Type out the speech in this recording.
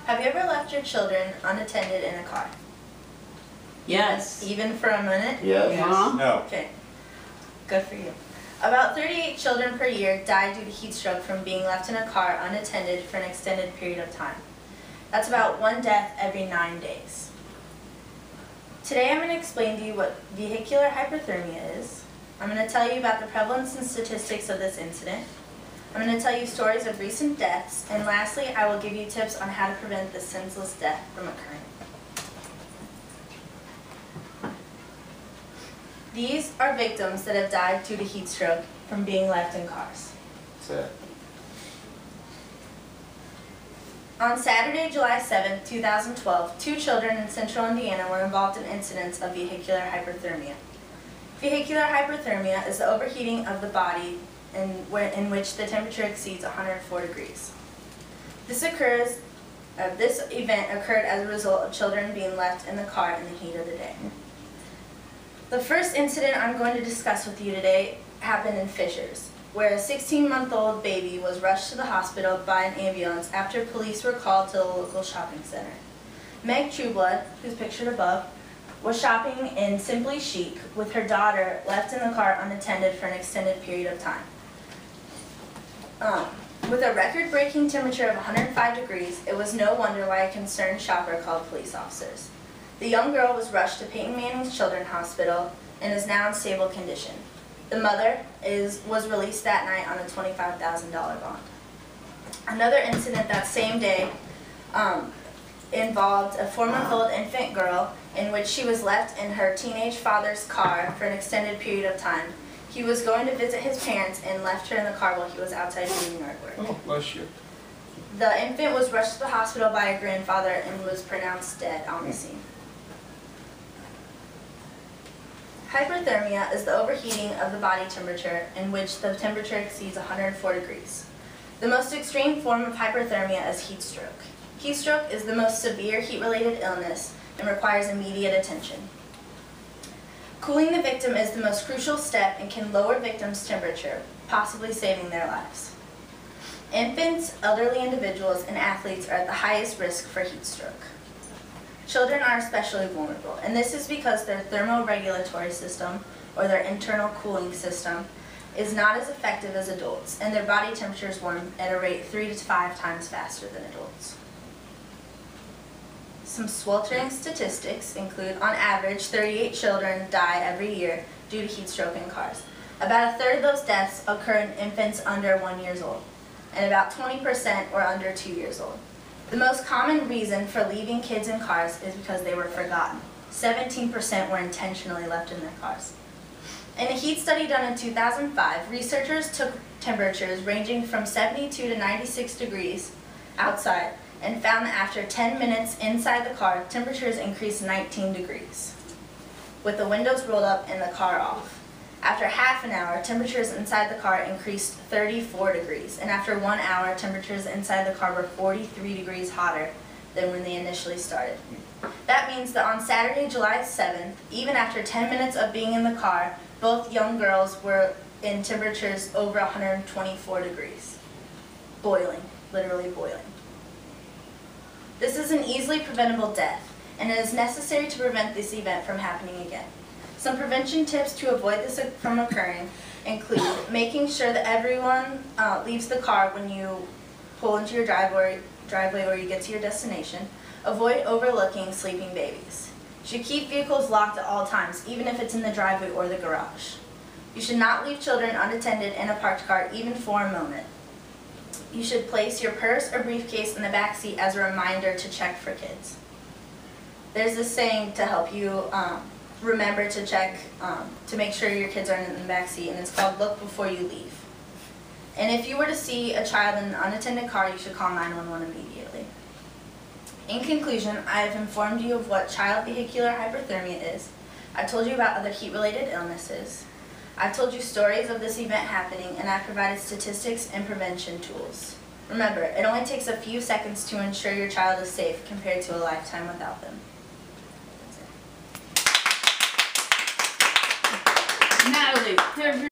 Have you ever left your children unattended in a car? Yes. Even for a minute? Yes. No. Okay. Good for you. About 38 children per year die due to heat stroke from being left in a car unattended for an extended period of time. That's about 1 death every 9 days. Today I'm going to explain to you what vehicular hyperthermia is. I'm going to tell you about the prevalence and statistics of this incident. I'm going to tell you stories of recent deaths, and lastly, I will give you tips on how to prevent this senseless death from occurring. These are victims that have died due to heat stroke from being left in cars. That's it. On Saturday, July 7, 2012, 2 children in central Indiana were involved in incidents of vehicular hyperthermia. Vehicular hyperthermia is the overheating of the body in which the temperature exceeds 104 degrees. This event occurred as a result of children being left in the car in the heat of the day. The first incident I'm going to discuss with you today happened in Fishers, where a 16-month-old baby was rushed to the hospital by an ambulance after police were called to the local shopping center. Meg Trueblood, who's pictured above, was shopping in Simply Chic with her daughter left in the car unattended for an extended period of time. With a record-breaking temperature of 105 degrees, it was no wonder why a concerned shopper called police officers. The young girl was rushed to Peyton Manning's Children's Hospital and is now in stable condition. The mother was released that night on a $25,000 bond. Another incident that same day involved a 4-month-old infant girl in which she was left in her teenage father's car for an extended period of time. He was going to visit his parents and left her in the car while he was outside doing yard work. Oh, bless you. The infant was rushed to the hospital by a grandfather and was pronounced dead on the scene. Hyperthermia is the overheating of the body temperature in which the temperature exceeds 104 degrees. The most extreme form of hyperthermia is heat stroke. Heat stroke is the most severe heat-related illness and requires immediate attention. Cooling the victim is the most crucial step and can lower victims' temperature, possibly saving their lives. Infants, elderly individuals, and athletes are at the highest risk for heat stroke. Children are especially vulnerable, and this is because their thermoregulatory system, or their internal cooling system, is not as effective as adults, and their body temperatures warm at a rate 3 to 5 times faster than adults. Some sweltering statistics include, on average, 38 children die every year due to heat stroke in cars. About a third of those deaths occur in infants under 1 year old, and about 20% were under 2 years old. The most common reason for leaving kids in cars is because they were forgotten. 17% were intentionally left in their cars. In a heat study done in 2005, researchers took temperatures ranging from 72 to 96 degrees outside and found that after 10 minutes inside the car, temperatures increased 19 degrees, with the windows rolled up and the car off. After half an hour, temperatures inside the car increased 34 degrees, and after 1 hour, temperatures inside the car were 43 degrees hotter than when they initially started. That means that on Saturday, July 7th, even after 10 minutes of being in the car, both young girls were in temperatures over 124 degrees. Boiling, literally boiling. This is an easily preventable death, and it is necessary to prevent this event from happening again. Some prevention tips to avoid this from occurring include making sure that everyone leaves the car when you pull into your driveway or you get to your destination. Avoid overlooking sleeping babies. You should keep vehicles locked at all times, even if it's in the driveway or the garage. You should not leave children unattended in a parked car, even for a moment. You should place your purse or briefcase in the back seat as a reminder to check for kids. There's this saying to help you remember to check to make sure your kids are in the back seat, and it's called "Look Before You Leave." And if you were to see a child in an unattended car, you should call 911 immediately. In conclusion, I have informed you of what child vehicular hyperthermia is. I've told you about other heat-related illnesses. I've told you stories of this event happening, and I've provided statistics and prevention tools. Remember, it only takes a few seconds to ensure your child is safe compared to a lifetime without them. Natalie,